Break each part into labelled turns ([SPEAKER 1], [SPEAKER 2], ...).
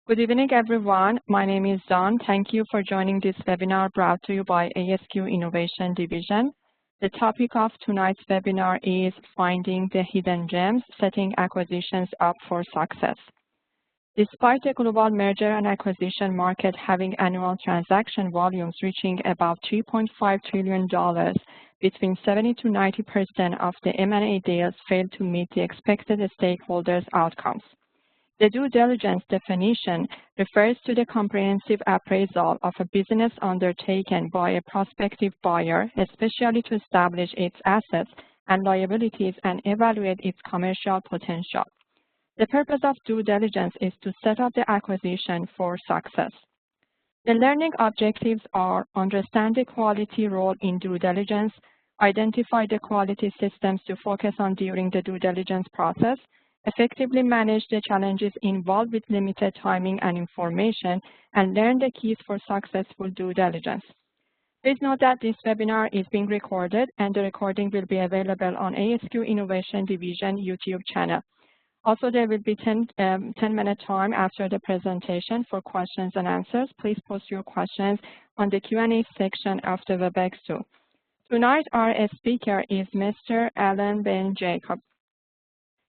[SPEAKER 1] Good evening, everyone. My name is Dawn. Thank you for joining this webinar brought to you by ASQ Innovation Division. The topic of tonight's webinar is Finding the Hidden Gems, Setting Acquisitions Up for Success. Despite the global merger and acquisition market having annual transaction volumes reaching about $3.5 trillion, between 70 to 90% of the M&A deals fail to meet the expected stakeholders' outcomes. The due diligence definition refers to the comprehensive appraisal of a business undertaken by a prospective buyer, especially to establish its assets and liabilities and evaluate its commercial potential. The purpose of due diligence is to set up the acquisition for success. The learning objectives are understand the quality role in due diligence, identify the quality systems to focus on during the due diligence process, effectively manage the challenges involved with limited timing and information, and learn the keys for successful due diligence. Please note that this webinar is being recorded and the recording will be available on ASQ Innovation Division YouTube channel. Also, there will be 10-minute time after the presentation for questions and answers. Please post your questions on the Q&A section of the WebEx tool. Tonight, our speaker is Mr. Alan Ben-Jacob.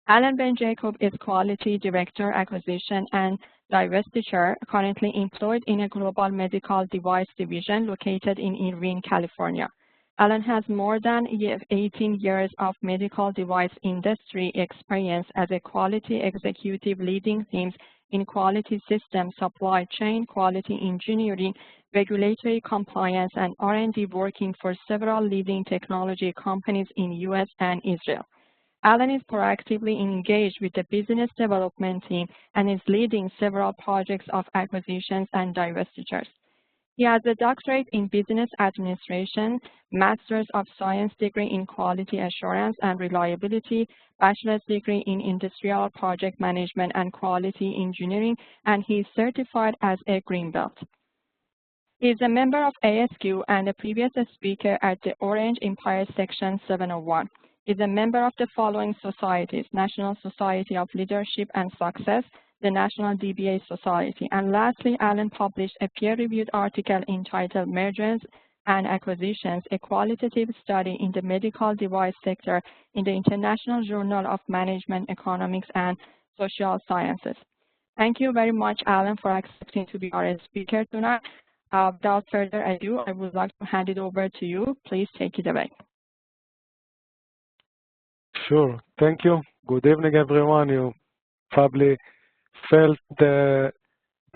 [SPEAKER 1] Alan Ben-Jacob is Quality Director, Acquisition and Divestiture, currently employed in a global medical device division located in Irvine, California. Alan has more than 18 years of medical device industry experience as a quality executive leading teams in quality systems, supply chain, quality engineering, regulatory compliance, and R&D working for several leading technology companies in US and Israel. Alan is proactively engaged with the business development team and is leading several projects of acquisitions and divestitures. He has a doctorate in business administration, master's of science degree in quality assurance and reliability, bachelor's degree in industrial project management and quality engineering, and he is certified as a Green Belt. He is a member of ASQ and a previous speaker at the Orange Empire Section 701. He is a member of the following societies: National Society of Leadership and Success, the National DBA Society. And lastly, Alan published a peer-reviewed article entitled Mergers and Acquisitions, a qualitative study in the medical device sector in the International Journal of Management, Economics, and Social Sciences. Thank you very much, Alan, for accepting to be our speaker tonight. Without further ado, I would like to hand it over to you. Please take it away.
[SPEAKER 2] Sure. Thank you. Good evening, everyone. You probably felt the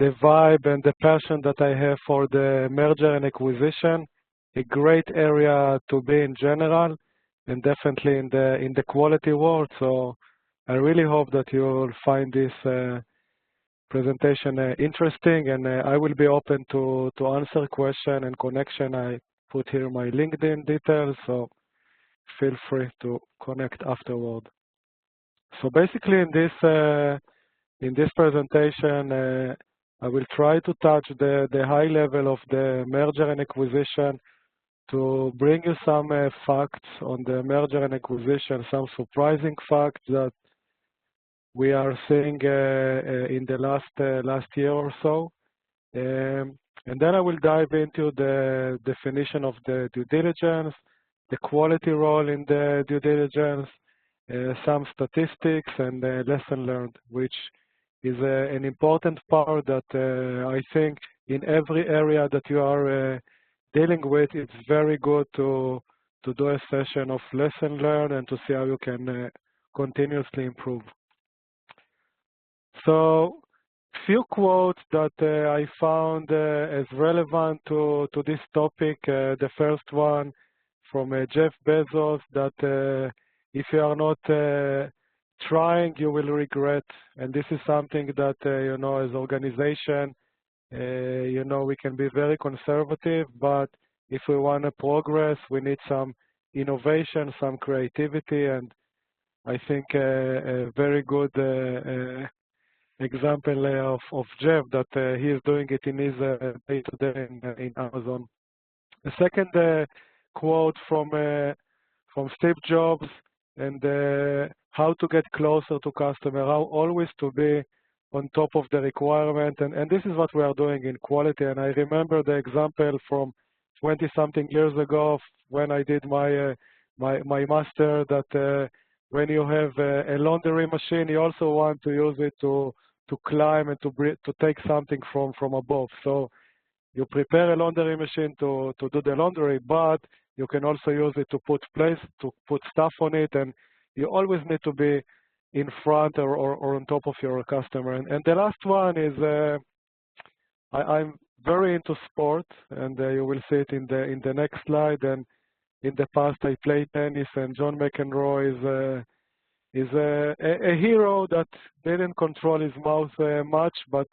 [SPEAKER 2] vibe and the passion that I have for the merger and acquisition. A great area to be in general, and definitely in the quality world. So I really hope that you'll find this presentation interesting, and I will be open to answer question and connection. I put here my LinkedIn details, so feel free to connect afterward. So basically in this presentation, I will try to touch the high level of the merger and acquisition to bring you some facts on the merger and acquisition, some surprising facts that we are seeing in the last year or so. And then I will dive into the definition of the due diligence, the quality role in the due diligence, some statistics, and lesson learned, which is an important part that I think in every area that you are dealing with, it's very good to do a session of lesson learned and to see how you can continuously improve. So few quotes that I found as relevant to this topic. The first one from Jeff Bezos, that if you are not trying, you will regret. And this is something that, you know, as organization, you know, we can be very conservative, but if we want to progress, we need some innovation, some creativity, and I think a very good example of Jeff that he is doing it in his day-to-day in Amazon. The second quote from Steve Jobs, and how to get closer to customer, how always to be on top of the requirement. And this is what we are doing in quality. And I remember the example from 20-something years ago when I did my master, that when you have a laundry machine, you also want to use it to climb and to take something from above. So you prepare a laundry machine to do the laundry, but you can also use it to put stuff on it, and you always need to be in front or on top of your customer. And the last one is I'm very into sport, and you will see it in the next slide. And in the past, I played tennis, and John McEnroe is a hero that didn't control his mouth much, but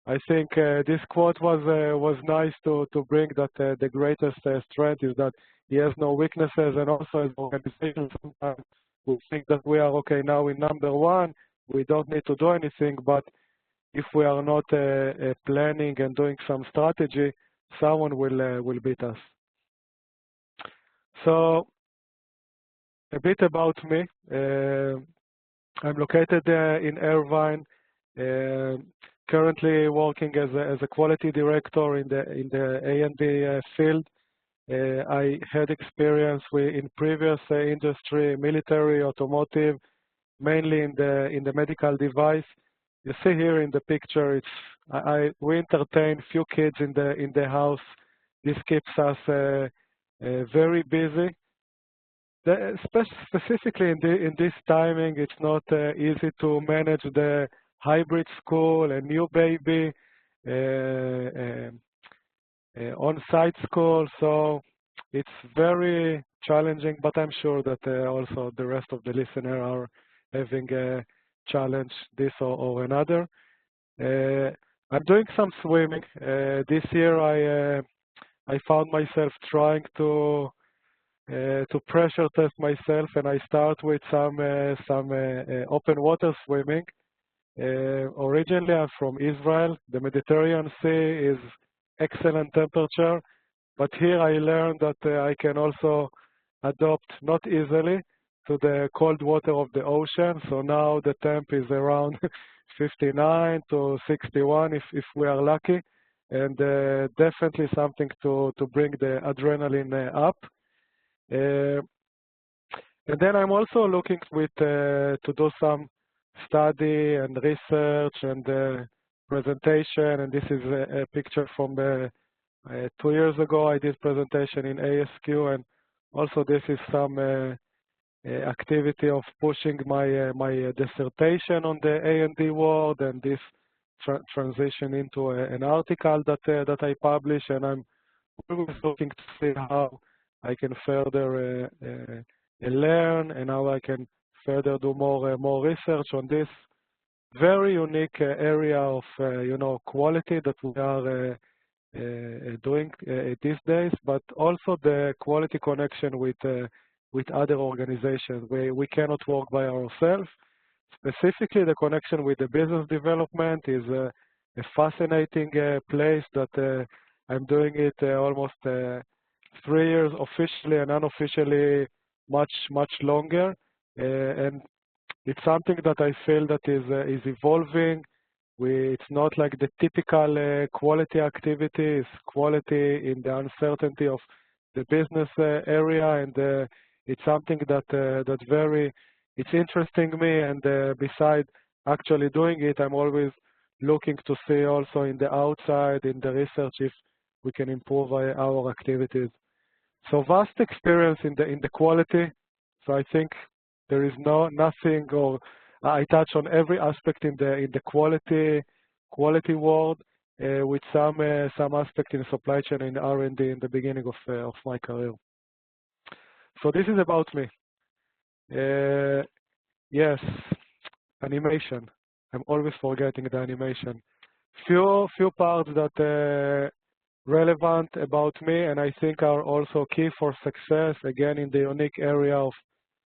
[SPEAKER 2] I think this quote was nice to bring, that the greatest strength is that he has no weaknesses. And also as an organization, sometimes we think that we are okay now in #1, we don't need to do anything, but if we are not planning and doing some strategy, someone will beat us. So a bit about me. I'm located in Irvine, currently working as a quality director in the A&D field. I had experience in previous industry, military, automotive, mainly in the medical device. You see here in the picture, we entertain few kids in the house. This keeps us very busy. Specifically in this timing, it's not easy to manage the hybrid school, a new baby, on-site school. So it's very challenging, but I'm sure that also the rest of the listeners are having a challenge, this or another. I'm doing some swimming. This year I found myself trying to pressure test myself, and I start with some open water swimming. Originally, I'm from Israel. The Mediterranean Sea is excellent temperature, but here I learned that I can also adopt not easily to the cold water of the ocean. So now the temp is around 59 to 61 if we are lucky, and definitely something to bring the adrenaline up. And then I'm also looking to do some study and research and presentation. And this is a picture from 2 years ago. I did presentation in ASQ, and also this is some activity of pushing my dissertation on the A&D world, and this transition into an article that I publish. And I'm always looking to see how I can further learn, and how I can further do more research on this very unique area of quality that we are doing these days, but also the quality connection with other organizations. We cannot work by ourselves. Specifically, the connection with the business development is a fascinating place that I'm doing it almost 3 years officially, and unofficially much longer. And it's something that I feel that is evolving. It's not like the typical quality activity. It's quality in the uncertainty of the business area, and it's something that it's interesting me. And beside actually doing it, I'm always looking to see also in the outside, in the research, if we can improve our activities. So vast experience in the quality. So I think there is nothing, or I touch on every aspect in the quality world, with some aspect in supply chain and R&D in the beginning of my career. So this is about me. Yes, animation. I'm always forgetting the animation. Few parts that relevant about me, and I think are also key for success, again, in the unique area of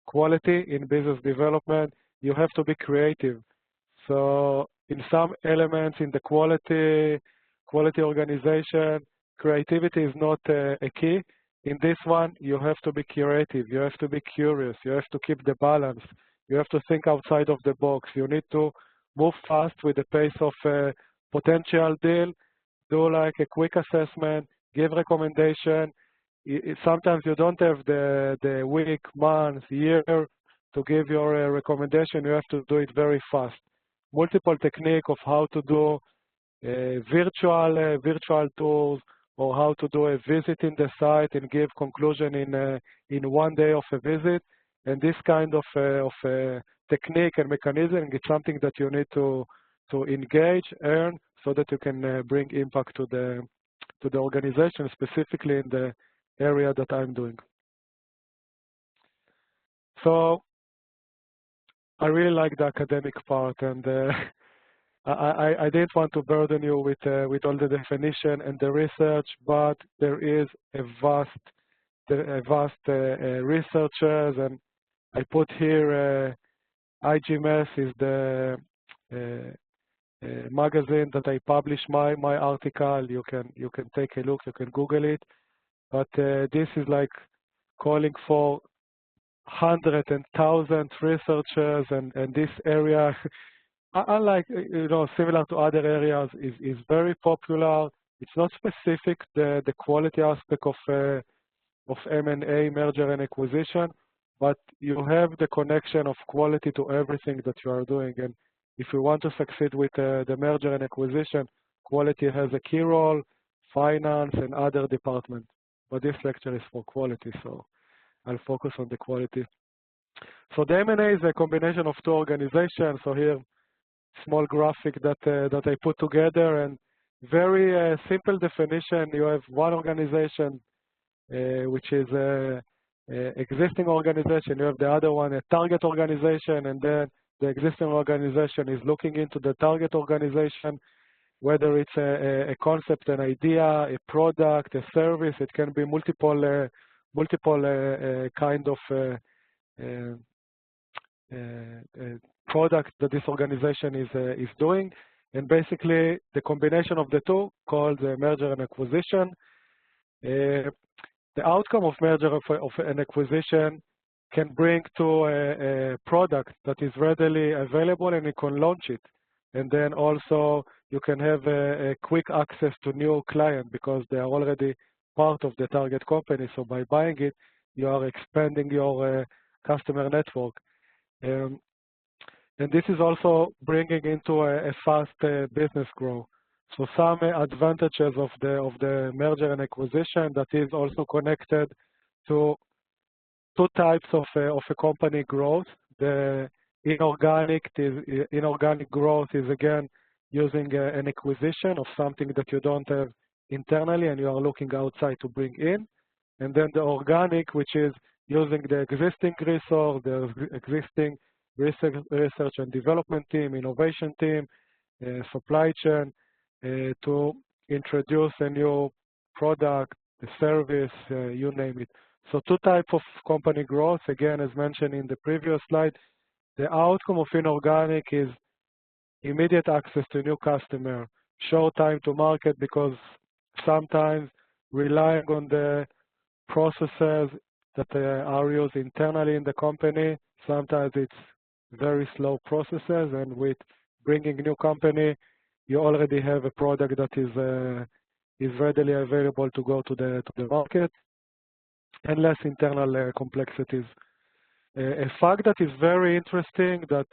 [SPEAKER 2] quality in business development. You have to be creative. So in some elements in the quality organization, creativity is not a key. In this one, you have to be creative. You have to be curious. You have to keep the balance. You have to think outside of the box. You need to move fast with the pace of a potential deal, do like a quick assessment, give recommendation. Sometimes you don't have the week, month, year to give your recommendation. You have to do it very fast. Multiple technique of how to do virtual tours, or how to do a visit in the site and give conclusion in one day of a visit. And this kind of technique and mechanism is something that you need to engage, earn, so that you can bring impact to the organization, specifically in the area that I'm doing. So I really like the academic part, and I didn't want to burden you with all the definition and the research, but there is a vast researchers, and I put here IGMS is the magazine that I publish my article. You can take a look, you can Google it, but this is like calling for hundreds and thousands researchers, and this area, unlike similar to other areas, is very popular. It's not specific the quality aspect of M&A, merger and acquisition, but you have the connection of quality to everything that you are doing. And if you want to succeed with the merger and acquisition, quality has a key role, finance and other departments. But this lecture is for quality, so I'll focus on the quality. So the M&A is a combination of two organizations. So here, small graphic that I put together, and very simple definition. You have one organization, which is existing organization. You have the other one, a target organization, and then the existing organization is looking into the target organization, whether it's a concept, an idea, a product, a service. It can be multiple kind of product that this organization is doing, and basically the combination of the two called merger and acquisition. The outcome of merger of an acquisition can bring to a product that is readily available, and you can launch it. And then also you can have a quick access to new client because they are already part of the target company. So by buying it, you are expanding your customer network. And this is also bringing into a fast business growth. So some advantages of the merger and acquisition that is also connected to two types of a company growth. The inorganic growth is again using an acquisition of something that you don't have internally and you are looking outside to bring in. And then the organic, which is using the existing resource, the existing research and development team, innovation team, supply chain, to introduce a new product, the service, you name it. So two types of company growth. Again, as mentioned in the previous slide, the outcome of inorganic is immediate access to new customer, short time to market, because sometimes relying on the processes that are used internally in the company, sometimes it's very slow processes, and with bringing new company, you already have a product that is readily available to go to the market, and less internal complexities. A fact that is very interesting that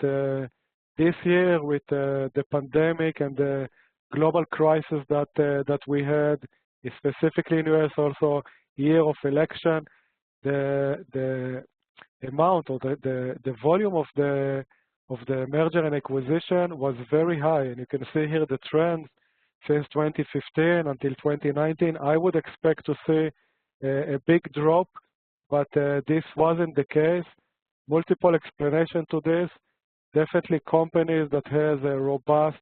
[SPEAKER 2] this year with the pandemic and the global crisis that we had, specifically in US, also year of election, the amount or the volume of the merger and acquisition was very high, and you can see here the trend since 2015 until 2019. I would expect to see a big drop, but this wasn't the case. Multiple explanations to this. Definitely companies that has a robust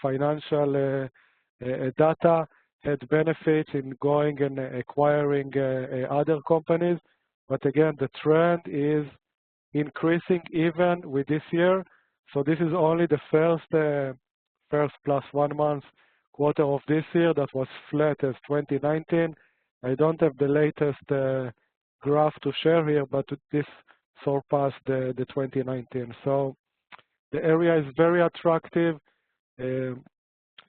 [SPEAKER 2] financial data had benefits in going and acquiring other companies. But again, the trend is increasing even with this year. So this is only the first plus 1 month quarter of this year that was flat as 2019. I don't have the latest graph to share here, but this surpassed the 2019. So The area is very attractive.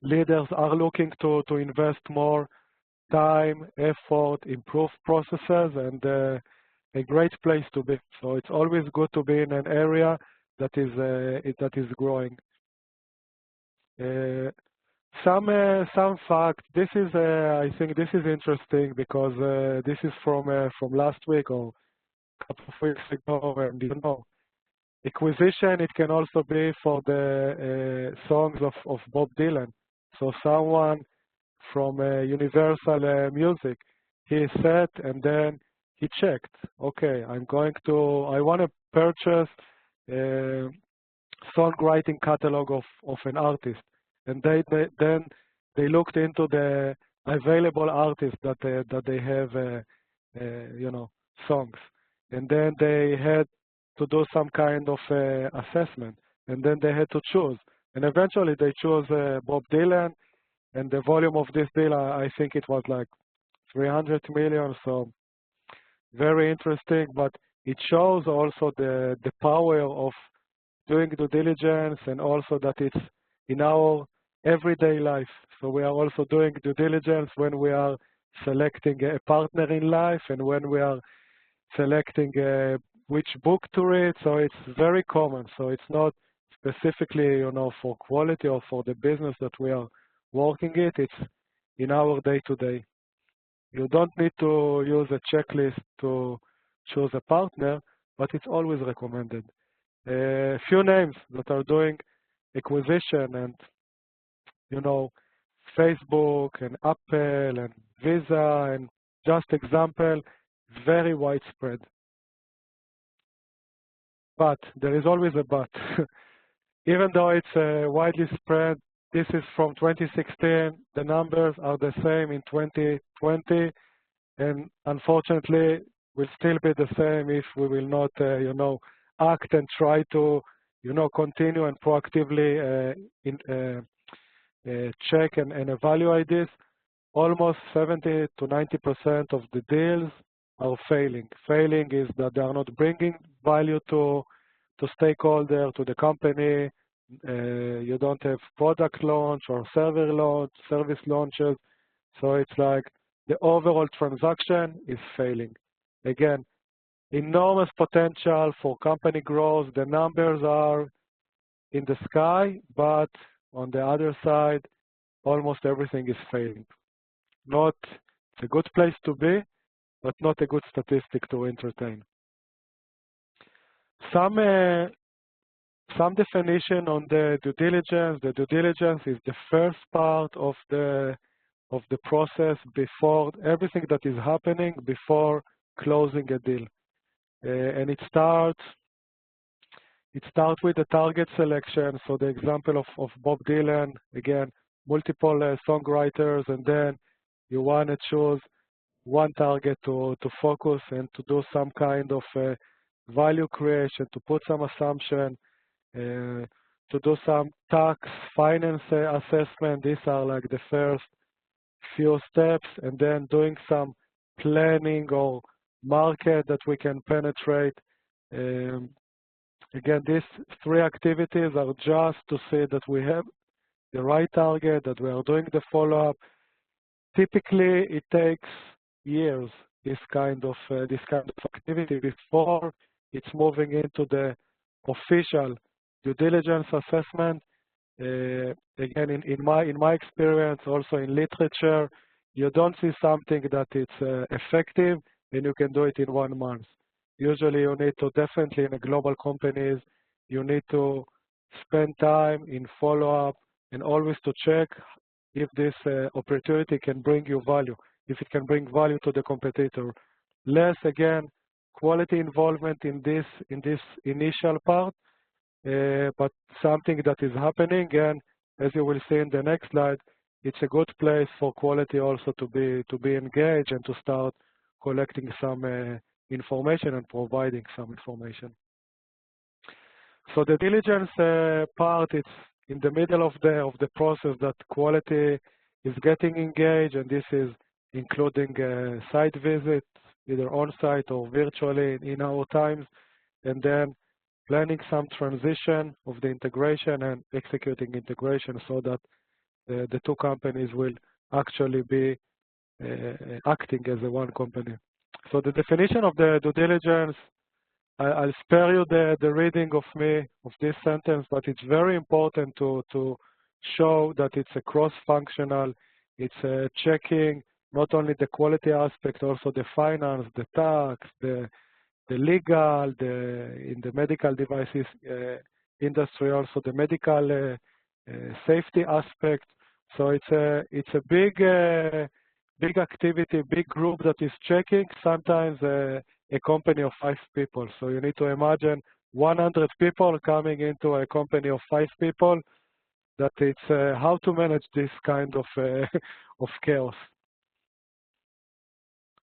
[SPEAKER 2] Leaders are looking to invest more time, effort, improve processes, and a great place to be. So it's always good to be in an area that is growing. Some fact. This is I think this is interesting because this is from last week or a couple of weeks ago, and acquisition, it can also be for the songs of Bob Dylan. So someone from Universal Music, he said, and then he checked. Okay, I want to purchase a songwriting catalog of an artist, and then they looked into the available artists that they have, songs, and then they had to do some kind of assessment, and then they had to choose. And eventually they chose Bob Dylan, and the volume of this deal, I think it was like 300 million, so very interesting, but it shows also the power of doing due diligence, and also that it's in our everyday life. So we are also doing due diligence when we are selecting a partner in life and when we are selecting which book to read. So it's very common. So it's not specifically, for quality or for the business that we are working it. It's in our day-to-day. You don't need to use a checklist to choose a partner, but it's always recommended. A few names that are doing acquisition, and Facebook and Apple and Visa, and just example, very widespread. But there is always a but. Even though it's widely spread, this is from 2016. The numbers are the same in 2020, and unfortunately, will still be the same if we will not, act and try to, continue and proactively check and evaluate this. Almost 70 to 90% of the deals are failing. Failing is that they are not bringing value to stakeholder, to the company. You don't have product launch or service launches. So it's like the overall transaction is failing. Again, enormous potential for company growth. The numbers are in the sky, but on the other side, almost everything is failing. It's a good place to be, but not a good statistic to entertain. Some definition on the due diligence. The due diligence is the first part of the process before everything that is happening before closing a deal, and it starts with the target selection. So the example of Bob Dylan, again, multiple songwriters, and then you want to choose one target to focus and to do some kind of value creation, to put some assumption, to do some tax, finance assessment. These are like the first few steps, and then doing some planning or market that we can penetrate. Again, these three activities are just to say that we have the right target, that we are doing the follow-up. Typically, it takes years, this kind of activity, before it's moving into the official due diligence assessment. Again, in my experience, also in literature, you don't see something that it's effective and you can do it in 1 month. Usually, you need to, definitely in a global companies, you need to spend time in follow-up and always to check if this opportunity can bring you value, if it can bring value to the competitor. Less, again, quality involvement in this initial part, but something that is happening. And as you will see in the next slide, it's a good place for quality also to be engaged and to start collecting some information and providing some information. So the diligence part, it's in the middle of the process that quality is getting engaged, and this is including site visits, either on-site or virtually in our times, and then planning some transition of the integration and executing integration so that the two companies will actually be acting as a one company. So the definition of the due diligence, I'll spare you the reading of this sentence, but it's very important to show that it's a cross-functional, it's checking not only the quality aspect, also the finance, the tax, the legal, in the medical devices industry, also the medical safety aspect. So it's a big activity, big group that is checking. Sometimes a company of 5 people. So you need to imagine 100 people coming into a company of 5 people. That it's how to manage this kind of of chaos.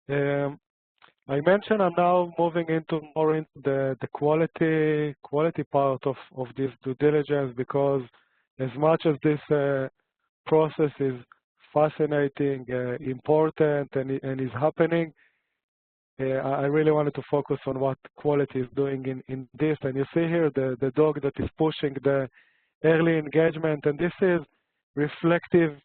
[SPEAKER 2] I mentioned I'm now moving more into the quality part of this due diligence, because as much as this process is fascinating, important, and is happening, I really wanted to focus on what quality is doing in this. And you see here the dog that is pushing the early engagement, and this is reflective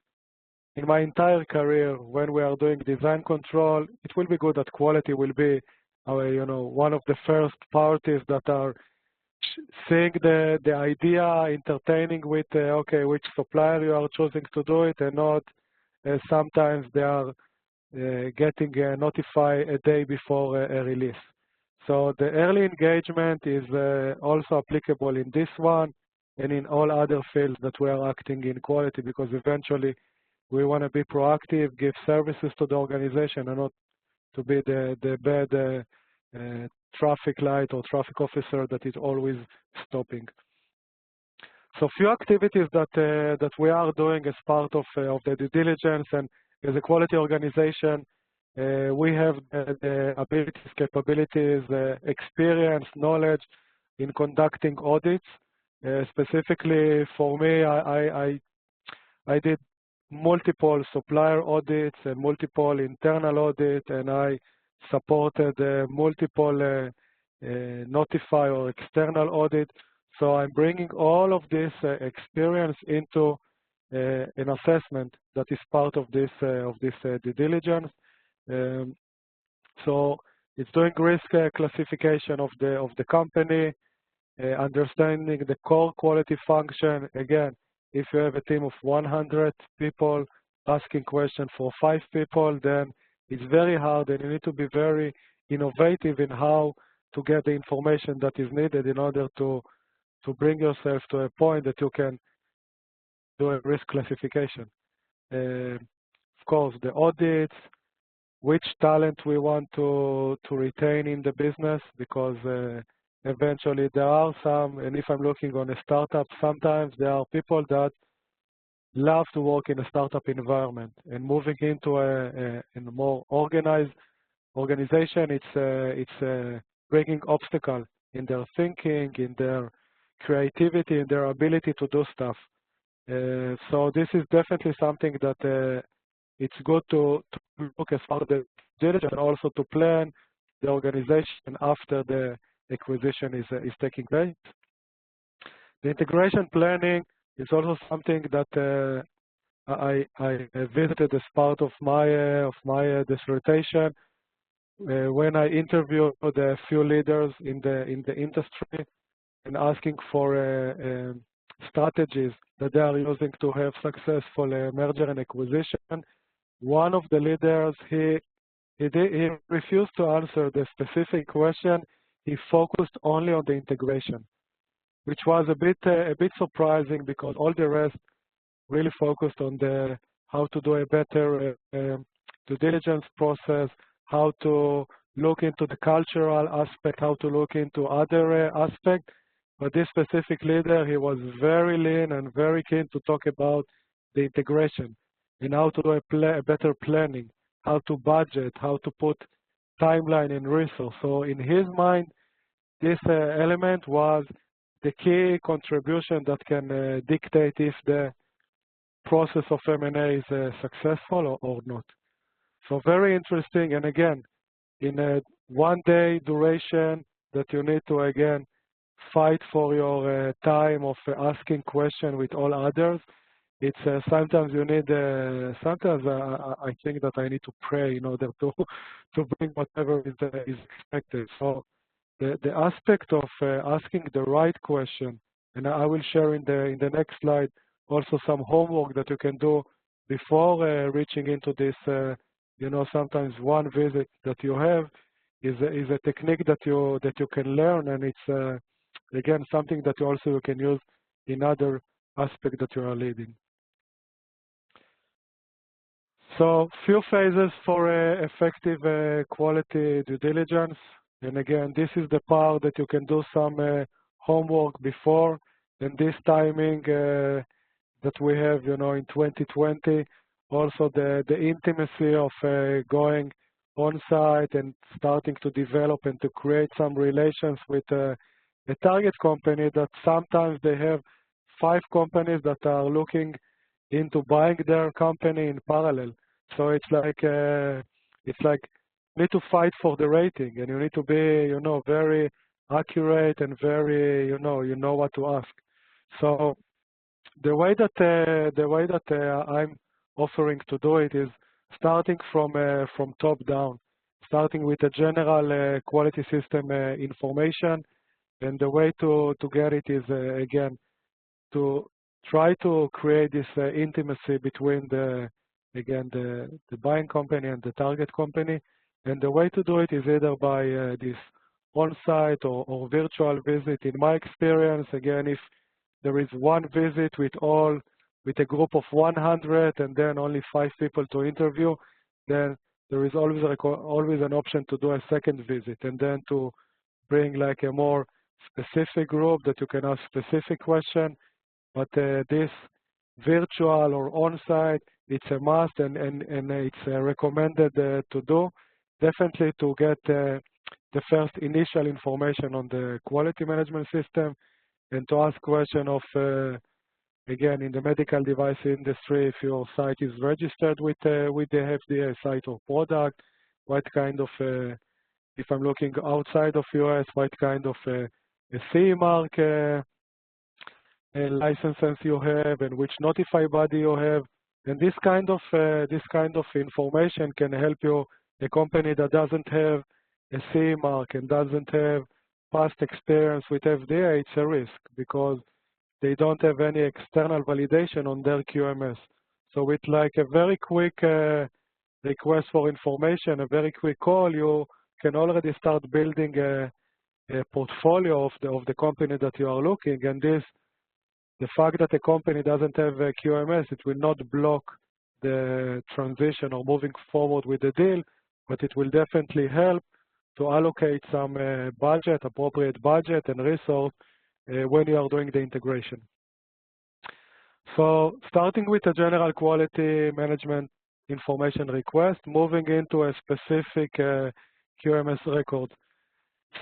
[SPEAKER 2] in my entire career. When we are doing design control, it will be good that quality will be one of the first parties that are seeing the idea, entertaining with okay, which supplier you are choosing to do it, and not sometimes they are getting notified a day before a release. So the early engagement is also applicable in this one and in all other fields that we are acting in quality, because eventually we want to be proactive, give services to the organization, and not to be the bad traffic light or traffic officer that is always stopping. So few activities that we are doing as part of the due diligence, and as a quality organization, we have the abilities, capabilities, experience, knowledge in conducting audits. Specifically for me, I did multiple supplier audits and multiple internal audits, and I supported multiple notify or external audit. So I'm bringing all of this experience into an assessment that is part of this due diligence. So it's doing risk classification of the company, understanding the core quality function. Again, if you have a team of 100 people asking questions for 5 people, then it's very hard, and you need to be very innovative in how to get the information that is needed in order to bring yourself to a point that you can do a risk classification. Of course, the audits, which talent we want to retain in the business, because eventually there are some, and if I'm looking on a startup, sometimes there are people that love to work in a startup environment, and moving into a more organized organization, it's breaking obstacles in their thinking, in their creativity, in their ability to do stuff. So this is definitely something that it's good to look as far as the diligence, and also to plan the organization after the acquisition is taking place. The integration planning is also something that I visited as part of my dissertation when I interviewed a few leaders in the industry and asking for strategies that they are using to have successful merger and acquisition. One of the leaders, he refused to answer the specific question. He focused only on the integration, which was a bit surprising, because all the rest really focused on how to do a better due diligence process, how to look into the cultural aspect, how to look into other aspects. But this specific leader, he was very lean and very keen to talk about the integration and how to do a better planning, how to budget, how to put timeline and resource. So in his mind, this element was the key contribution that can dictate if the process of M&A is successful or not. So very interesting. And again, in a 1-day duration that you need to, again, fight for your time of asking questions with all others. It's sometimes you need. Sometimes I think that I need to pray in order to to bring whatever is expected. So the aspect of asking the right question, and I will share in the next slide also some homework that you can do before reaching into this. Sometimes one visit that you have is a technique that you can learn, and it's again something that you can use in other aspects that you are leading. So few phases for effective quality due diligence. And again, this is the part that you can do some homework before. And this timing that we have, in 2020, also the intimacy of going on site and starting to develop and to create some relations with a target company that sometimes they have 5 companies that are looking into buying their company in parallel. So it's like you need to fight for the rating, and you need to be, very accurate and very, you know what to ask. So the way that I'm offering to do it is starting from top down, starting with a general quality system information, and the way to get it is again to try to create this intimacy between the buying company and the target company. And the way to do it is either by this on-site or virtual visit. In my experience, again, if there is one visit with a group of 100 and then only 5 people to interview, then there is always an option to do a second visit and then to bring like a more specific group that you can ask specific question. But this virtual or on-site, it's a must, and it's recommended to do. Definitely to get the first initial information on the quality management system, and to ask question of, again, in the medical device industry, if your site is registered with the FDA site or product, what kind of, if I'm looking outside of US, what kind of a CE mark licenses you have, and which notify body you have, and this kind of information can help you. A company that doesn't have a CE mark and doesn't have past experience with FDA, it's a risk because they don't have any external validation on their QMS. So with like a very quick request for information, a very quick call, you can already start building a portfolio of the company that you are looking. And the fact that a company doesn't have a QMS, it will not block the transition or moving forward with the deal, but it will definitely help to allocate some appropriate budget and resource when you are doing the integration. So starting with a general quality management information request, moving into a specific QMS record.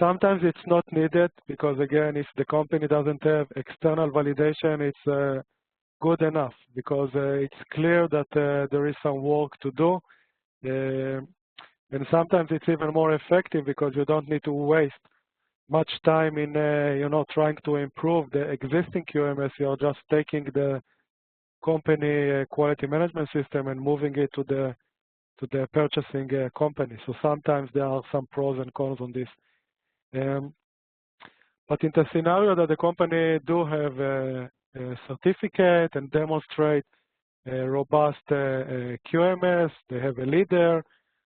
[SPEAKER 2] Sometimes it's not needed because, again, if the company doesn't have external validation, it's good enough because it's clear that there is some work to do. And sometimes it's even more effective because you don't need to waste much time in, trying to improve the existing QMS. You're just taking the company quality management system and moving it to the purchasing company. So sometimes there are some pros and cons on this. But in the scenario that the company do have a certificate and demonstrate a robust QMS, they have a leader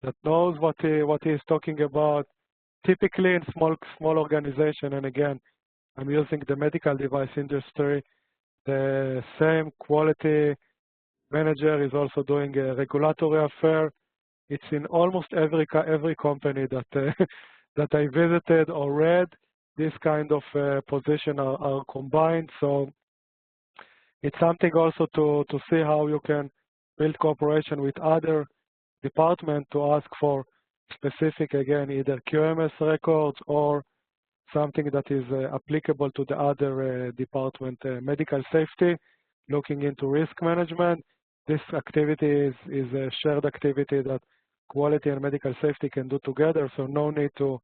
[SPEAKER 2] that knows what he is talking about. Typically in small organization, and again, I'm using the medical device industry, the same quality manager is also doing a regulatory affair. It's in almost every company that that I visited or read. This kind of position are combined. So it's something also to see how you can build cooperation with other departments to ask for specific, again, either QMS records or something that is applicable to the other department. Medical safety, looking into risk management. This activity is a shared activity that quality and medical safety can do together, so no need to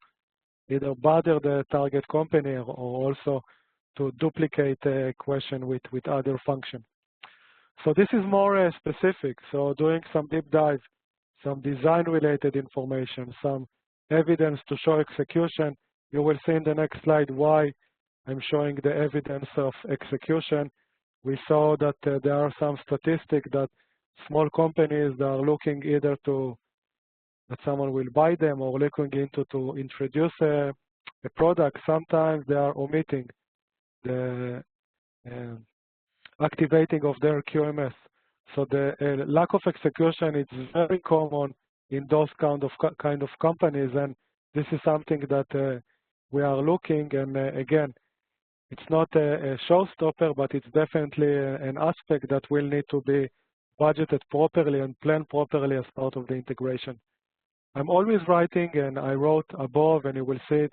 [SPEAKER 2] either bother the target company or also to duplicate a question with other function. So this is more specific. So doing some deep dive, some design-related information, some evidence to show execution. You will see in the next slide why I'm showing the evidence of execution. We saw that there are some statistics that small companies that are looking either to that someone will buy them or looking into to introduce a product. Sometimes they are omitting the activating of their QMS. So the lack of execution is very common in those kind of companies, and this is something that we are looking. And again, it's not a showstopper, but it's definitely an aspect that will need to be budgeted properly and planned properly as part of the integration. I'm always writing, and I wrote above, and you will see it,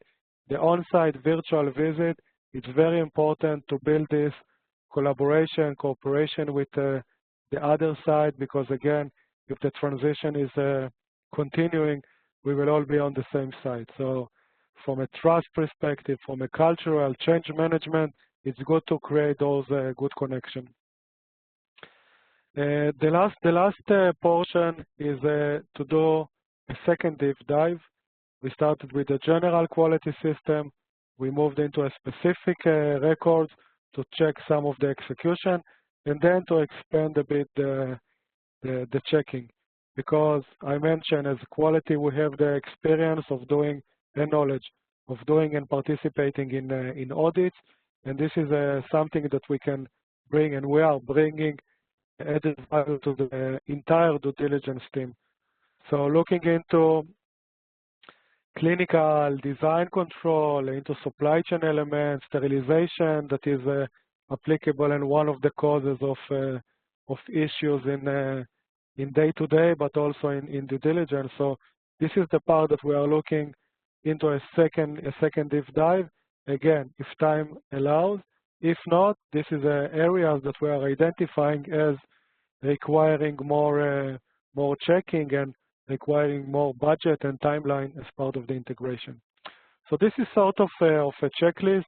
[SPEAKER 2] the on-site virtual visit. It's very important to build this collaboration, cooperation with the other side, because again, if the transition is continuing, we will all be on the same side. So from a trust perspective, from a cultural change management, it's good to create those good connections. The last portion is to do a second deep dive. We started with the general quality system. We moved into a specific records to check some of the execution, and then to expand a bit the checking. Because I mentioned as quality, we have the experience of doing and knowledge of doing and participating in audits, and this is something that we can bring, and we are bringing added value to the entire due diligence team. So looking into clinical design control, into supply chain elements, sterilization that is applicable and one of the causes of issues in day-to-day, but also in due diligence. So this is the part that we are looking into a second deep dive. Again, if time allows. If not, this is areas that we are identifying as requiring more checking and requiring more budget and timeline as part of the integration. So this is sort of a checklist.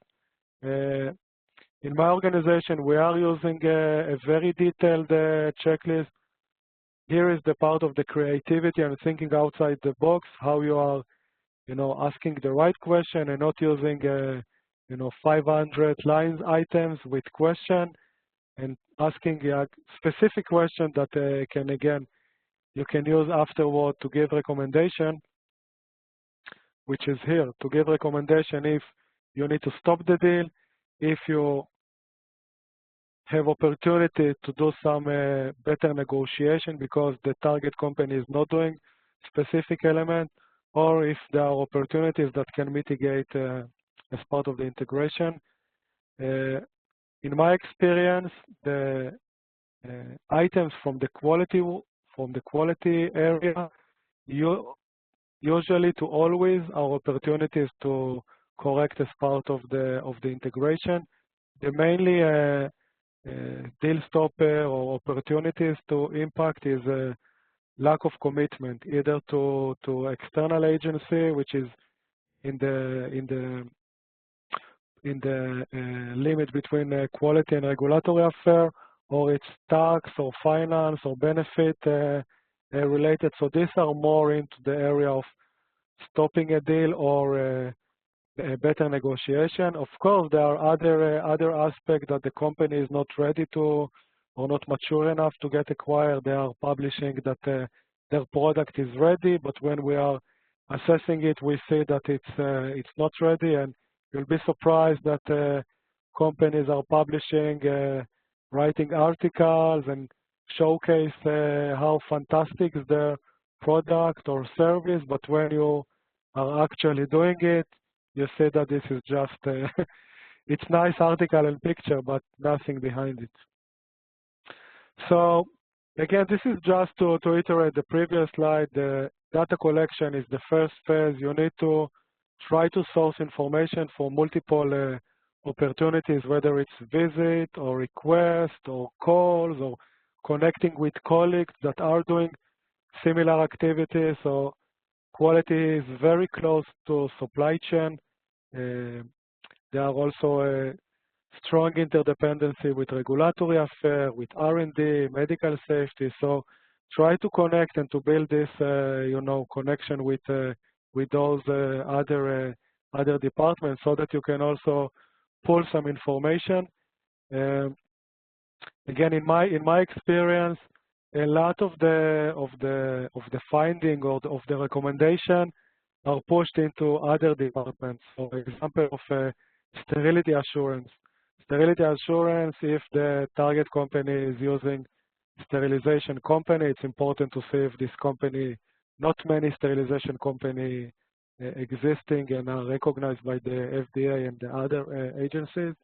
[SPEAKER 2] In my organization, we are using a very detailed checklist. Here is the part of the creativity and thinking outside the box, how you are, asking the right question and not using, 500 lines items with question, and asking a specific question that you can use afterward to give recommendation, which is here, to give recommendation if you need to stop the deal, if you have opportunity to do some better negotiation because the target company is not doing specific element, or if there are opportunities that can mitigate as part of the integration. In my experience, the items from the quality area, usually to always are opportunities to correct as part of the integration. The mainly deal stopper or opportunities to impact is a lack of commitment, either to external agency, which is in the limit between quality and regulatory affair, or it's tax or finance or benefit related. So these are more into the area of stopping a deal or a better negotiation. Of course, there are other aspects that the company is not ready to or not mature enough to get acquired. They are publishing that their product is ready, but when we are assessing it, we see that it's not ready, and you'll be surprised that companies are publishing, writing articles and showcase how fantastic is their product or service, but when you are actually doing it, you see that this is just, it's nice article and picture, but nothing behind it. So again, this is just to iterate the previous slide. The data collection is the first phase. You need to try to source information for multiple opportunities, whether it's visit or request or calls or connecting with colleagues that are doing similar activities. So quality is very close to supply chain. There are also a strong interdependency with regulatory affairs, with R&D, medical safety. So try to connect and to build this, connection with those other departments, so that you can also pull some information. Again, in my experience, a lot of the finding or of the recommendation are pushed into other departments. For example, of sterility assurance. Sterility assurance, if the target company is using sterilization company, it's important to see if this company, not many sterilization company existing and are recognized by the FDA and the other agencies.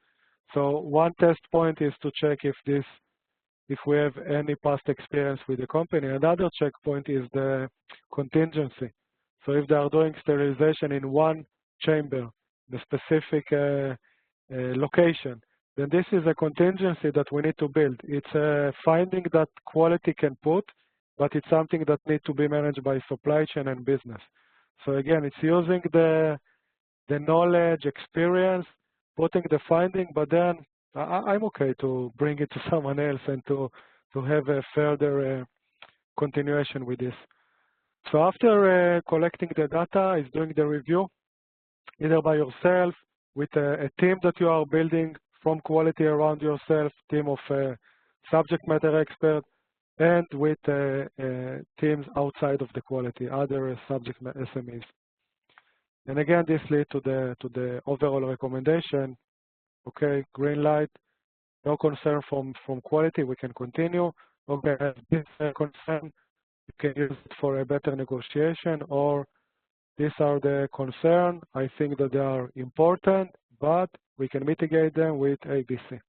[SPEAKER 2] So one test point is to check if we have any past experience with the company. Another checkpoint is the contingency. So if they are doing sterilization in one chamber, the specific location, then this is a contingency that we need to build. It's a finding that quality can put, but it's something that needs to be managed by supply chain and business. So again, it's using the knowledge, experience, putting the finding, but then I'm okay to bring it to someone else and to have a further continuation with this. So after collecting the data, is doing the review, either by yourself, with a team that you are building from quality around yourself, team of subject matter experts, and with teams outside of the quality, other subject SMEs. And again, this leads to the overall recommendation. Okay, green light, no concern from quality, we can continue. Okay, this concern, you can use it for a better negotiation, or these are the concerns. I think that they are important, but we can mitigate them with ABC.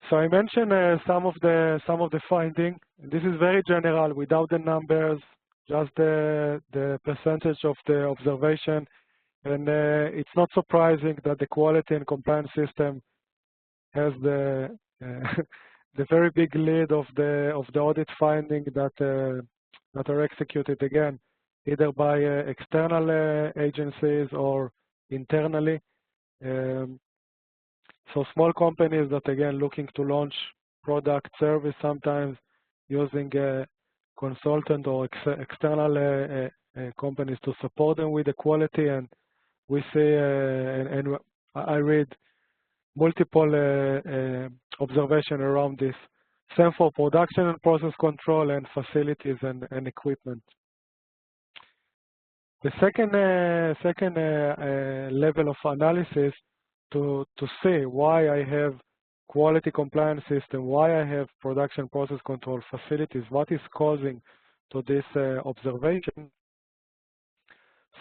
[SPEAKER 2] So I mentioned some of the findings. This is very general, without the numbers, just the percentage of the observation. And it's not surprising that the quality and compliance system has the the very big lead of the audit finding that are executed, again, either by external agencies or internally. So small companies that, again, looking to launch product, service, sometimes using a consultant or external companies to support them with the quality. And we see, and I read multiple observation around this. Same for production and process control and facilities and equipment. The second level of analysis to see why I have quality compliance system, why I have production process control facilities, what is causing to this observation.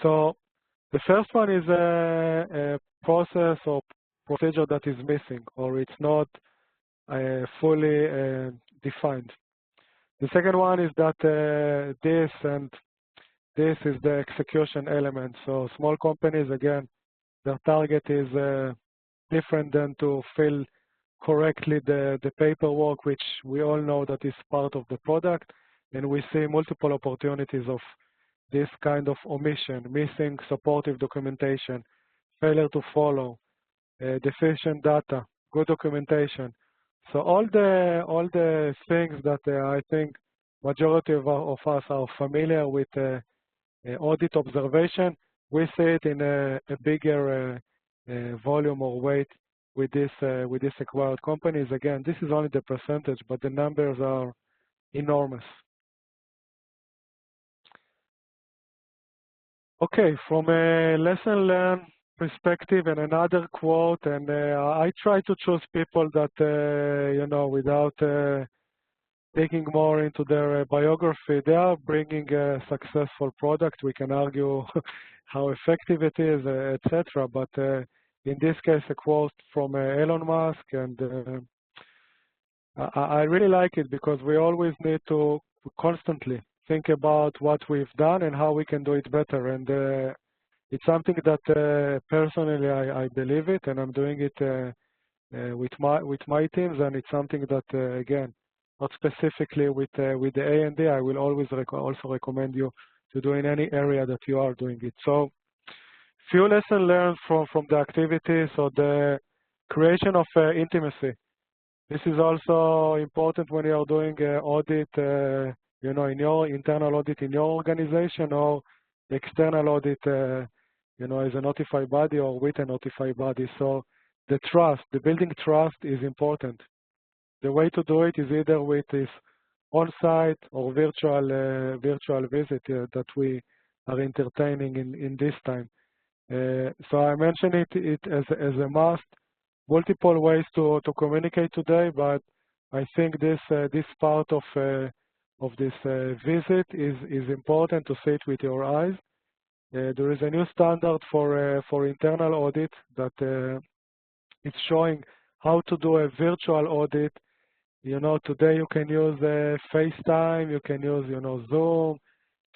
[SPEAKER 2] So the first one is a process or procedure that is missing, or it's not fully defined. The second one is that this is the execution element. So small companies, again, their target is different than to fill correctly the paperwork, which we all know that is part of the product. And we see multiple opportunities of this kind of omission, missing supportive documentation, failure to follow, deficient data, good documentation. So all the things that I think majority of us are familiar with audit observation, we see it in a bigger volume or weight with this acquired companies. Again, this is only the percentage, but the numbers are enormous. Okay, from a lesson learned perspective and another quote, and I try to choose people that, without digging more into their biography, they are bringing a successful product. We can argue how effective it is, etc. But in this case, a quote from Elon Musk, and I really like it because we always need to constantly think about what we've done and how we can do it better. And it's something that personally I believe it, and I'm doing it with my teams, and it's something that again not specifically with the A&D. I will always also recommend you to do in any area that you are doing it. So few lessons learned from the activity. So the creation of intimacy. This is also important when you are doing audit, in your internal audit in your organization, or external audit, as a notified body or with a notified body. So the building trust is important. The way to do it is either with this on-site or virtual visit that we are entertaining in this time. So I mentioned it as a must. Multiple ways to communicate today, but I think this part of this visit is important to see it with your eyes. There is a new standard for internal audit that it's showing how to do a virtual audit. Today you can use FaceTime, you can use Zoom,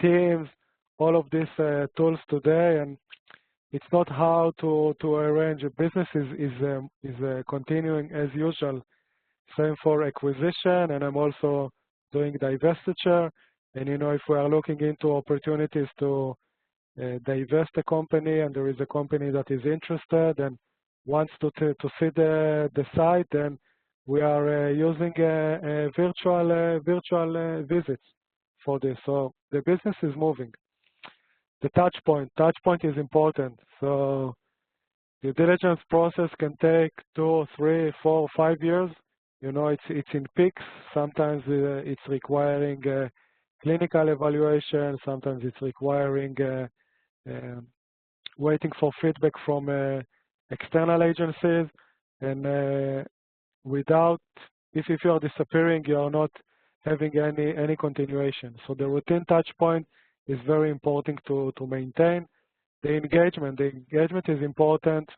[SPEAKER 2] Teams, all of these tools today, and it's not how to arrange. A business is continuing as usual. Same for acquisition, and I'm also doing divestiture. And if we are looking into opportunities to divest a company, and there is a company that is interested and wants to see the site, then we are using virtual visits for this. So the business is moving. The touch point is important. So the diligence process can take 2, 3, 4, 5 years. It's in peaks. Sometimes it's requiring clinical evaluation. Sometimes it's requiring waiting for feedback from external agencies. And if you are disappearing, you are not having any continuation. So the routine touch point is very important to maintain. The engagement is important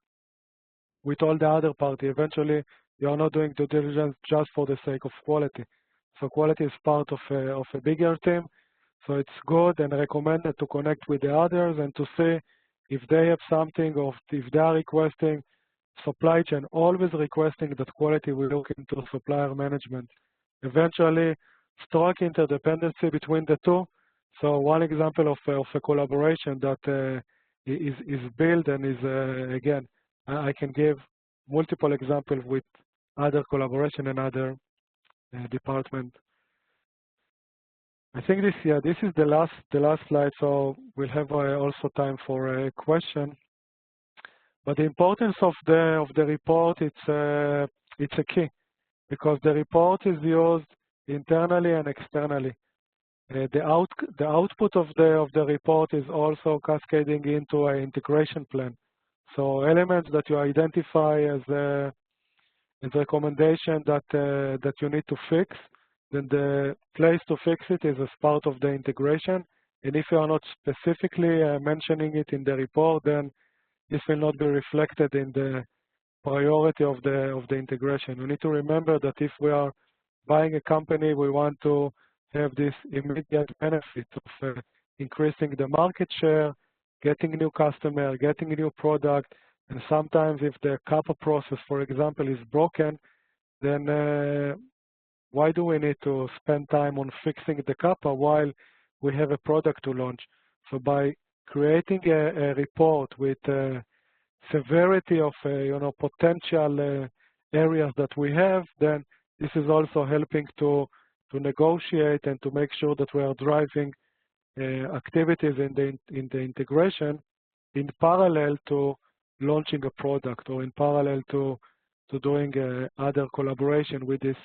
[SPEAKER 2] with all the other parties. Eventually, you are not doing due diligence just for the sake of quality. So quality is part of a bigger team. So it's good and recommended to connect with the others and to see if they have something, or if they are requesting. Supply chain always requesting that quality will look into supplier management. Eventually, strong interdependency between the two. So one example of a collaboration that is built and is, again, I can give multiple examples with other collaboration and other department. I think this is the last slide, so we'll have also time for a question. But the importance of the report, it's a key, because the report is used internally and externally. The output of the report is also cascading into an integration plan. So elements that you identify as a recommendation that you need to fix, then the place to fix it is as part of the integration. And if you are not specifically mentioning it in the report, then this will not be reflected in the priority of the integration. We need to remember that if we are buying a company, we want to have this immediate benefit of increasing the market share, getting new customer, getting a new product. And sometimes if the CAPA process, for example, is broken, then why do we need to spend time on fixing the CAPA while we have a product to launch? So by creating a report with severity of potential areas that we have, then this is also helping to negotiate and to make sure that we are driving activities in the integration in parallel to launching a product, or in parallel to doing other collaboration with this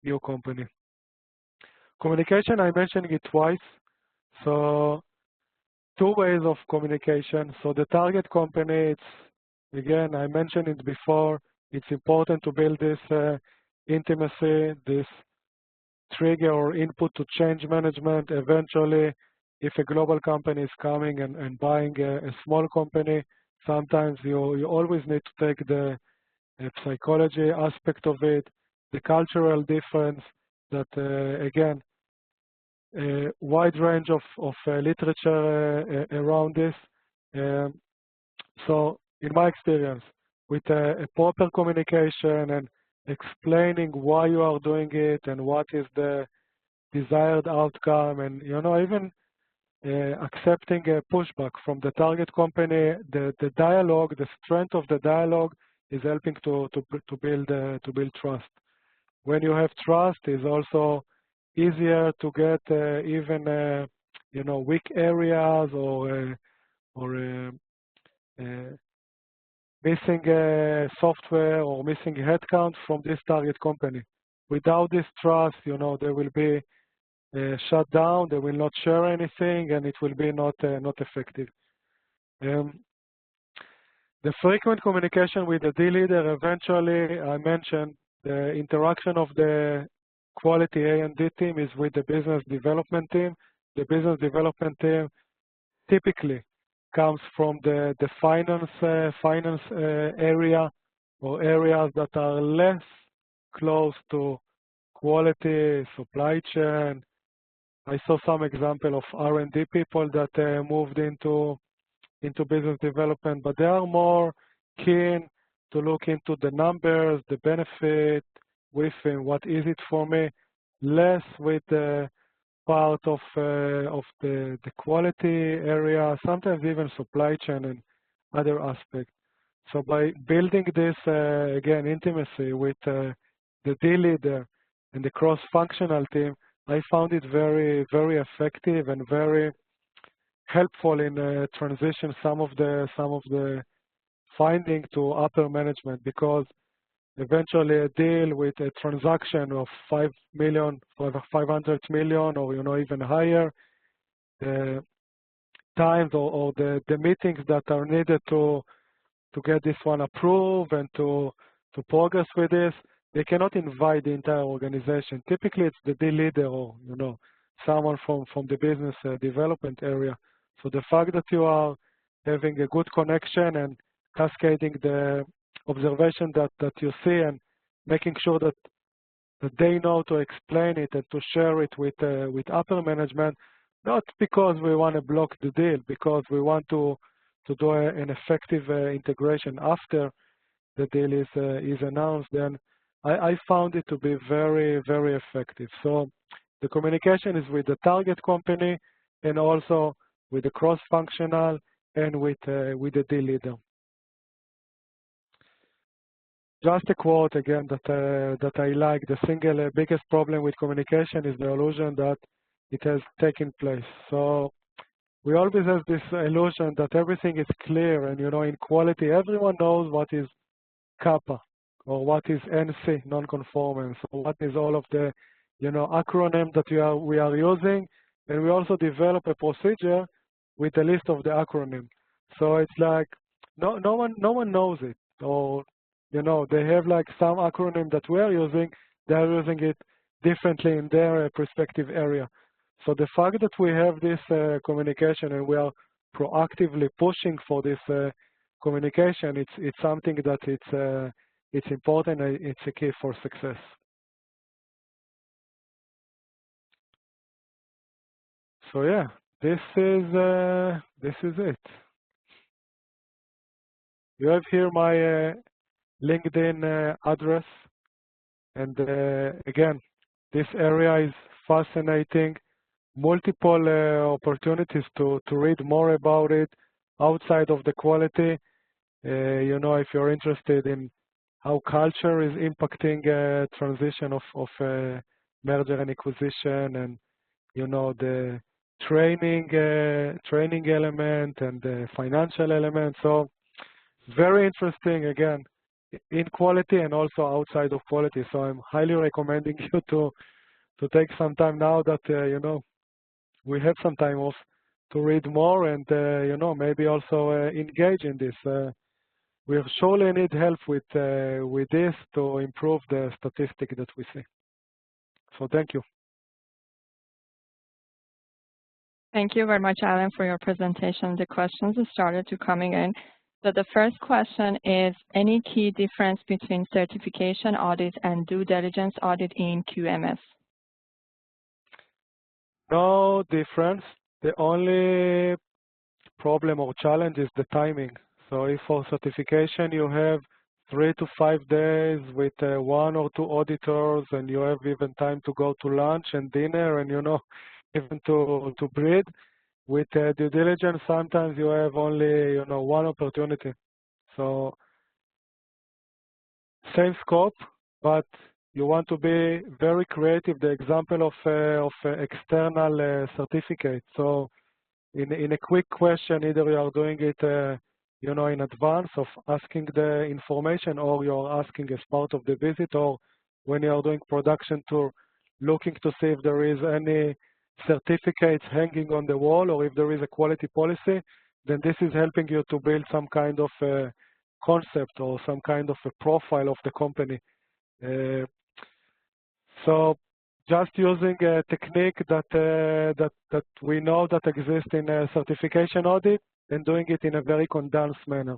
[SPEAKER 2] new company. Communication, I mentioned it twice. So 2 ways of communication. So the target company, again, I mentioned it before, it's important to build this intimacy, this trigger or input to change management. Eventually, if a global company is coming and buying a small company, sometimes you always need to take the psychology aspect of it, the cultural difference, that again, a wide range of literature around this. So in my experience, with a proper communication and explaining why you are doing it and what is the desired outcome, and even accepting a pushback from the target company. The dialogue, the strength of the dialogue, is helping to build trust. When you have trust, it's also easier to get even weak areas or missing software or missing headcount from this target company. Without this trust, they will be shut down. They will not share anything, and it will be not effective. The frequent communication with the D leader. Eventually, I mentioned the interaction of the quality A&D team is with the business development team. The business development team typically comes from the finance area, or areas that are less close to quality, supply chain. I saw some example of R&D people that moved into business development, but they are more keen to look into the numbers, the benefit, within what is it for me, less with the part of the quality area, sometimes even supply chain and other aspects. So by building this, again, intimacy with the D leader and the cross-functional team, I found it very, very effective and very helpful in transition some of the finding to upper management, because eventually a deal with a transaction of 5 million, 500 million, or even higher, the times or the meetings that are needed to get this one approved and to progress with this, they cannot invite the entire organization. Typically, it's the D leader or someone from the business development area. So the fact that you are having a good connection and cascading the observation that you see and making sure that they know to explain it and to share it with upper management, not because we want to block the deal, because we want to do an effective integration after the deal is announced, then I found it to be very, very effective. So the communication is with the target company and also with the cross-functional and with the D leader. Just a quote again that I like: the single biggest problem with communication is the illusion that it has taken place. So we always have this illusion that everything is clear, and in quality, everyone knows what is CAPA or what is NC, non-conformance, or what is all of the acronym that we are using, and we also develop a procedure with a list of the acronym. So it's like no one knows it, or they have like some acronym that we are using, they are using it differently in their respective area. So the fact that we have this communication and we are proactively pushing for this communication, it's something that it's important. It's a key for success. So yeah, this is it. You have here my LinkedIn address, and again, this area is fascinating. Multiple opportunities to read more about it outside of the quality. If you're interested in how culture is impacting transition of merger and acquisition, and the training element and the financial element. So very interesting, again, in quality and also outside of quality. So I'm highly recommending you to take some time now that we have some time off to read more and maybe also engage in this. We surely need help with this to improve the statistic that we see. So thank you.
[SPEAKER 1] Thank you very much, Alan, for your presentation. The questions started to coming in. So the first question is, any key difference between certification audit and due diligence audit in QMS?
[SPEAKER 2] No difference. The only problem or challenge is the timing. So if for certification you have 3 to 5 days with 1 or 2 auditors, and you have even time to go to lunch and dinner, and even to breathe. With due diligence, sometimes you have only one opportunity. So same scope, but you want to be very creative. The example of external certificate. So in a quick question, either you are doing it in advance of asking the information, or you're asking as part of the visit, or when you are doing production tour, looking to see if there is any certificates hanging on the wall, or if there is a quality policy, then this is helping you to build some kind of concept or some kind of a profile of the company. So just using a technique that we know that exists in a certification audit and doing it in a very condensed manner.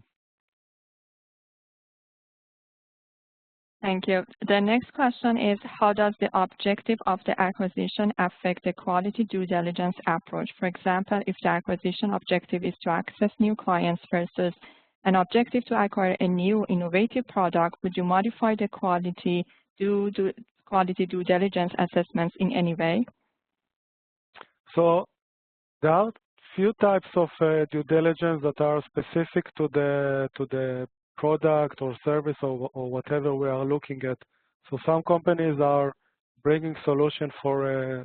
[SPEAKER 1] Thank you. The next question is, how does the objective of the acquisition affect the quality due diligence approach? For example, if the acquisition objective is to access new clients versus an objective to acquire a new innovative product, would you modify the quality due diligence assessments in any way?
[SPEAKER 2] So there are few types of due diligence that are specific to the product or service or whatever we are looking at. So some companies are bringing solution for a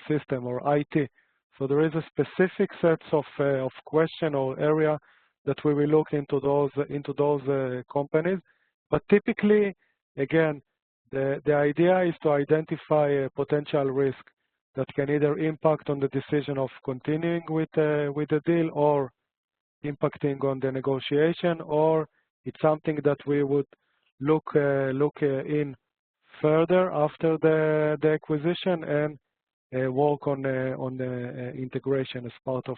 [SPEAKER 2] system or IT. So there is a specific set of question or area that we will look into those companies. But typically, again, the idea is to identify a potential risk that can either impact on the decision of continuing with the deal, or impacting on the negotiation, or it's something that we would look in further after the acquisition and work on the integration as part of,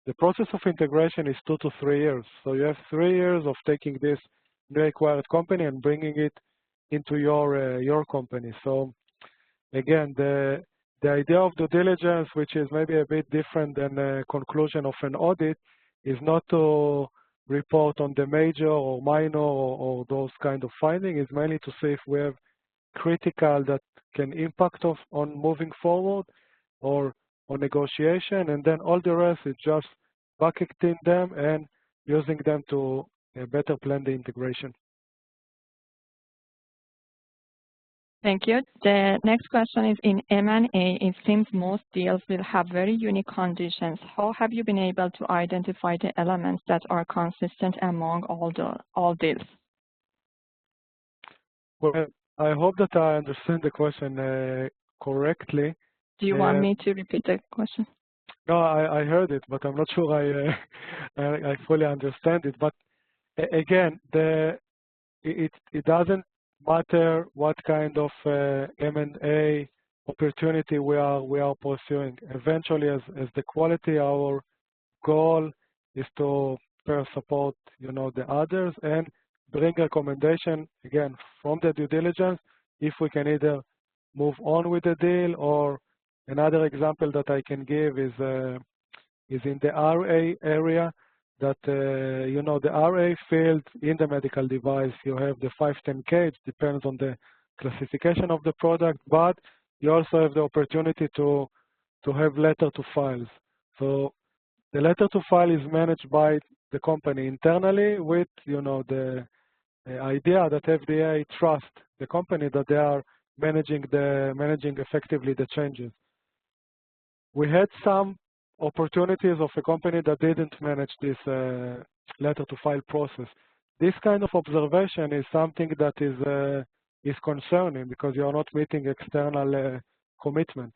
[SPEAKER 2] the process of integration is 2 to 3 years. So you have 3 years of taking this new acquired company and bringing it into your company. So again, the idea of due diligence, which is maybe a bit different than the conclusion of an audit, is not to report on the major or minor or those kind of findings. It's mainly to see if we have critical that can impact on moving forward or on negotiation, and then all the rest is just bucketing them and using them to better plan the integration.
[SPEAKER 1] Thank you. The next question is, in M&A, it seems most deals will have very unique conditions. How have you been able to identify the elements that are consistent among all deals?
[SPEAKER 2] Well, I hope that I understand the question correctly.
[SPEAKER 1] Do you want me to repeat the question?
[SPEAKER 2] No, I heard it, but I'm not sure I fully understand it. But again, it doesn't matter what kind of M&A opportunity we are pursuing. Eventually, as the quality, our goal is to pair support, the others and bring recommendation again from the due diligence if we can either move on with the deal. Or another example that I can give is in the RA area. That the RA field in the medical device, you have the 510K. It depends on the classification of the product, but you also have the opportunity to have letter to files. So the letter to file is managed by the company internally with the idea that FDA trusts the company that they are managing effectively the changes. We had some opportunities of a company that didn't manage this letter to file process. This kind of observation is something that is concerning, because you are not meeting external commitment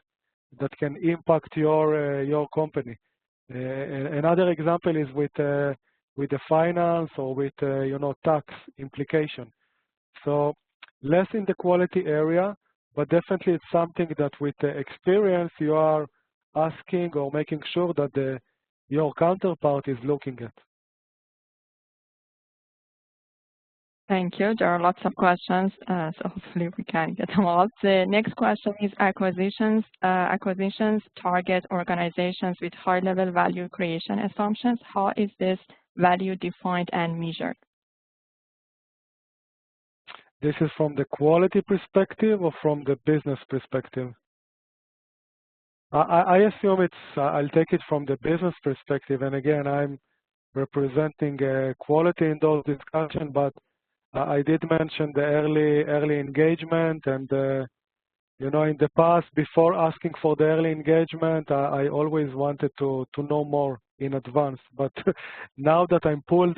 [SPEAKER 2] that can impact your company. Another example is with the finance or with tax implication. So less in the quality area, but definitely it's something that with the experience you are asking or making sure that your counterpart is looking at.
[SPEAKER 1] Thank you. There are lots of questions, so hopefully we can get them all. The next question is, acquisitions target organizations with high-level value creation assumptions. How is this value defined and measured?
[SPEAKER 2] This is from the quality perspective or from the business perspective? I assume I'll take it from the business perspective. And again, I'm representing quality in those discussions, but I did mention the early engagement. And, in the past, before asking for the early engagement, I always wanted to know more in advance. But now that I'm pulled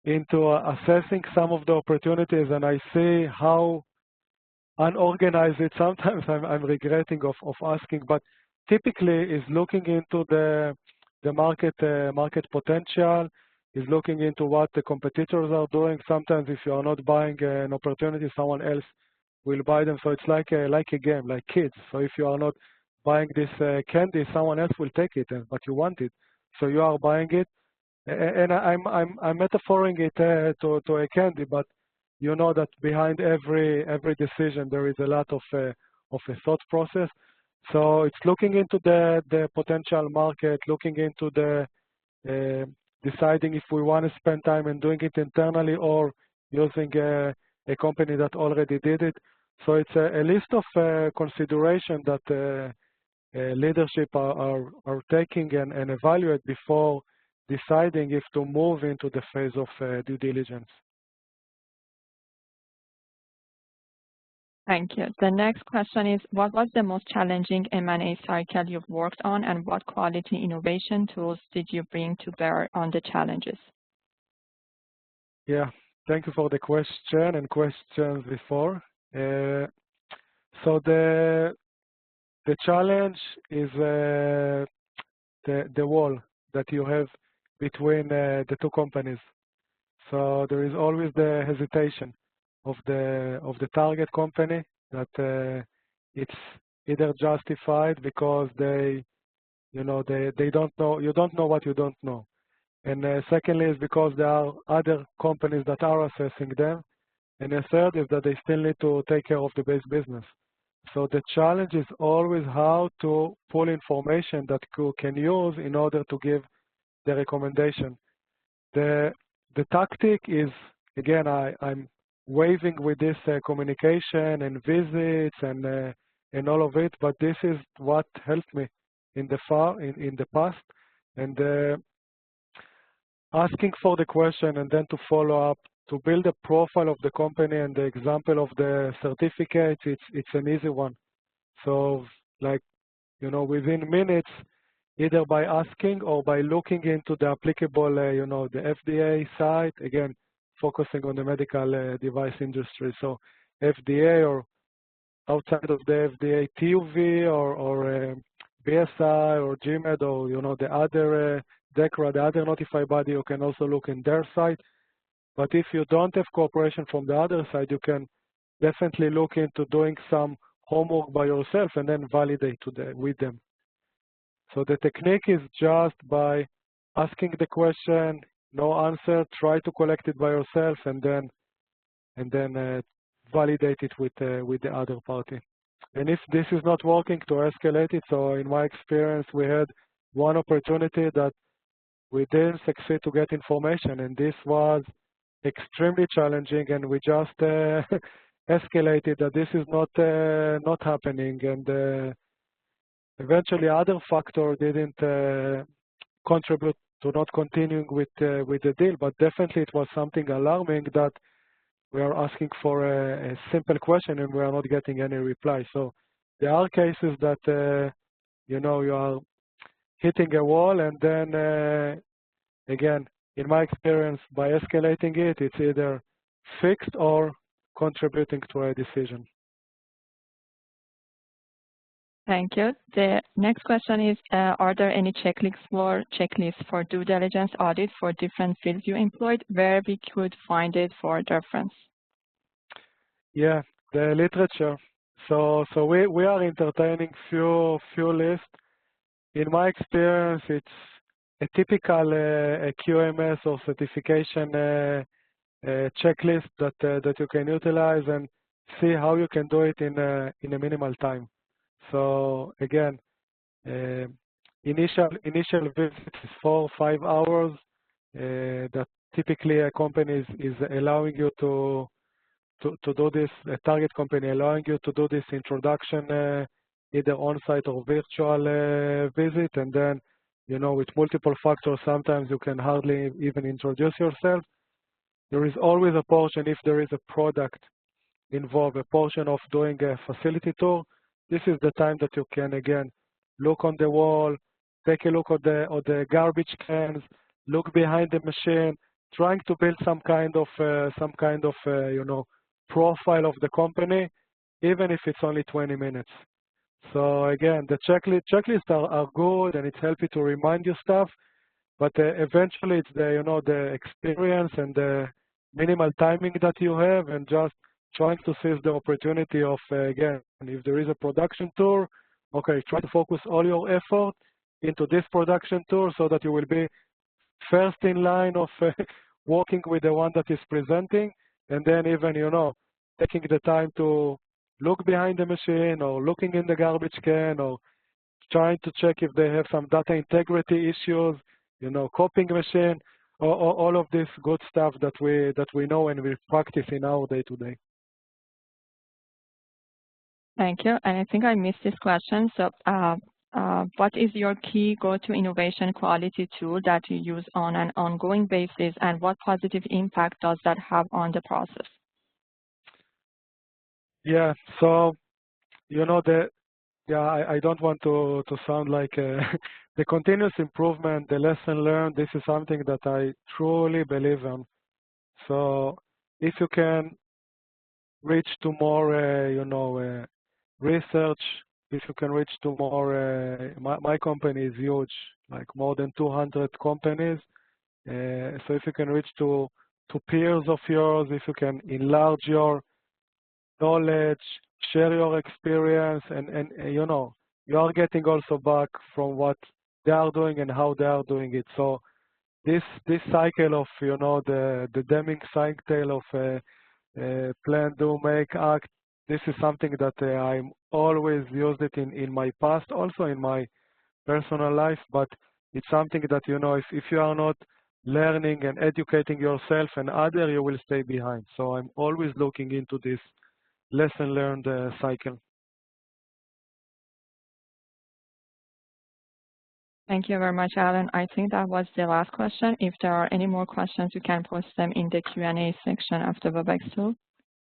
[SPEAKER 2] into assessing some of the opportunities and I see how unorganized it, sometimes I'm regretting of asking, but typically is looking into the market potential, is looking into what the competitors are doing. Sometimes if you are not buying an opportunity, someone else will buy them. So it's like a game, like kids. So if you are not buying this candy, someone else will take it, but you want it. So you are buying it. And I'm metaphoring it to a candy, but you know that behind every decision there is a lot of a thought process. So it's looking into the potential market, looking into the deciding if we want to spend time in doing it internally or using a company that already did it. So it's a list of consideration that leadership are taking and evaluate before deciding if to move into the phase of due diligence.
[SPEAKER 1] Thank you. The next question is, what was the most challenging M&A cycle you've worked on, and what quality innovation tools did you bring to bear on the challenges?
[SPEAKER 2] Yeah, thank you for the question and questions before. So the challenge is the wall that you have between the two companies. So there is always the hesitation of the target company that it's either justified because they don't know, you don't know what you don't know. And secondly is because there are other companies that are assessing them. And the third is that they still need to take care of the base business. So the challenge is always how to pull information that you can use in order to give the recommendation. The tactic is, again, I'm waving with this communication and visits and all of it, but this is what helped me in the past. And asking for the question and then to follow up, to build a profile of the company and the example of the certificates, it's an easy one. So within minutes, either by asking or by looking into the applicable, the FDA site, again, focusing on the medical device industry. So FDA or outside of the FDA, TÜV or BSI or GMED or, the other DEKRA, the other notified body, you can also look in their site. But if you don't have cooperation from the other side, you can definitely look into doing some homework by yourself and then validate with them. So the technique is just by asking the question, no answer, try to collect it by yourself and then validate it with the other party. And if this is not working, to escalate it. So in my experience, we had one opportunity that we didn't succeed to get information, and this was extremely challenging, and we just escalated that this is not happening, and eventually other factor didn't contribute to not continuing with the deal, but definitely it was something alarming that we are asking for a simple question and we are not getting any reply. So there are cases that you are hitting a wall, and then again, in my experience, by escalating it, it's either fixed or contributing to a decision.
[SPEAKER 1] Thank you. The next question is, are there any checklists for due diligence audit for different fields you employed, where we could find it for reference?
[SPEAKER 2] Yeah, the literature. So we are entertaining few lists. In my experience, it's a typical QMS or certification checklist that you can utilize and see how you can do it in a minimal time. So again, initial visits is 4 or 5 hours. That typically a company is allowing you to to do this, a target company allowing you to do this introduction, either on-site or virtual visit, and then, with multiple factors, sometimes you can hardly even introduce yourself. There is always a portion, if there is a product involved, a portion of doing a facility tour. This is the time that you can, again, look on the wall, take a look at the garbage cans, look behind the machine, trying to build some kind of profile of the company, even if it's only 20 minutes. So again, the checklists are good, and it's helpful to remind you stuff, but eventually it's the experience and the minimal timing that you have, and just trying to seize the opportunity of, again, if there is a production tour, okay, try to focus all your effort into this production tour so that you will be first in line of working with the one that is presenting, and then even, taking the time to look behind the machine, or looking in the garbage can, or trying to check if they have some data integrity issues, copying machine, or all of this good stuff that we know and we practice in our day-to-day.
[SPEAKER 1] Thank you. And I think I missed this question. So what is your key go-to innovation quality tool that you use on an ongoing basis, and what positive impact does that have on the process?
[SPEAKER 2] Yeah, so, I don't want to sound like the continuous improvement, the lesson learned, this is something that I truly believe in. So if you can reach to more, research, if you can reach to more, my company is huge, like more than 200 companies. So if you can reach to peers of yours, if you can enlarge your knowledge, share your experience, and you are getting also back from what they are doing and how they are doing it. So this cycle of the Deming cycle of plan, do, make, act. This is something that I'm always used it in my past, also in my personal life. But it's something that if you are not learning and educating yourself and other, you will stay behind. So I'm always looking into this lesson learned cycle.
[SPEAKER 1] Thank you very much, Alan. I think that was the last question. If there are any more questions, you can post them in the Q&A section of the WebEx tool.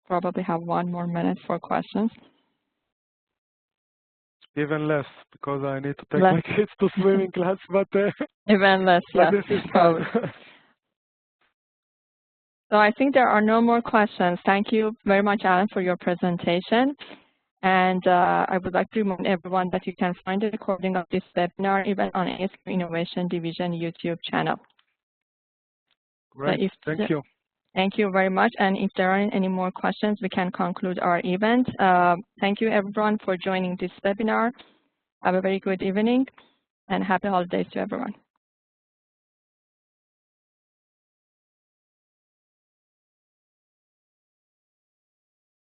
[SPEAKER 1] Probably have 1 more minute for questions.
[SPEAKER 2] Even less, because I need to take my kids to swimming class, but
[SPEAKER 1] even less,
[SPEAKER 2] but
[SPEAKER 1] yes.
[SPEAKER 2] this is fun.
[SPEAKER 1] So I think there are no more questions. Thank you very much, Alan, for your presentation. And I would like to remind everyone that you can find the recording of this webinar even on ASQ Innovation Division YouTube channel.
[SPEAKER 2] Great, thank you.
[SPEAKER 1] Thank you very much. And if there aren't any more questions, we can conclude our event. Thank you, everyone, for joining this webinar. Have a very good evening, and happy holidays to everyone.